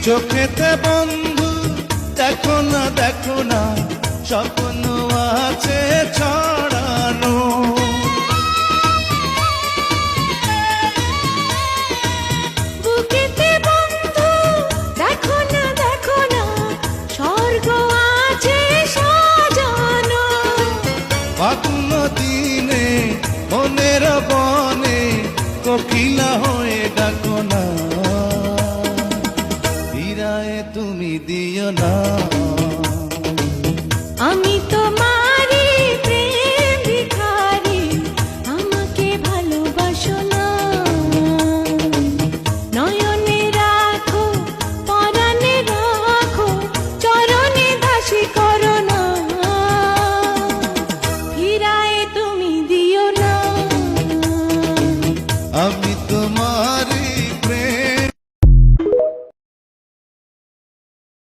চোখেতে বন্ধু দেখো না স্বপ্ন আছে ছড়ানো। বুকেতে বন্ধু দেখো না স্বর্গ আছে সাজানো। ফাগুন দিনে মনের বনে কোকিলা হয়ে ডাকো না, ফিরায়ে তুমি দিও না।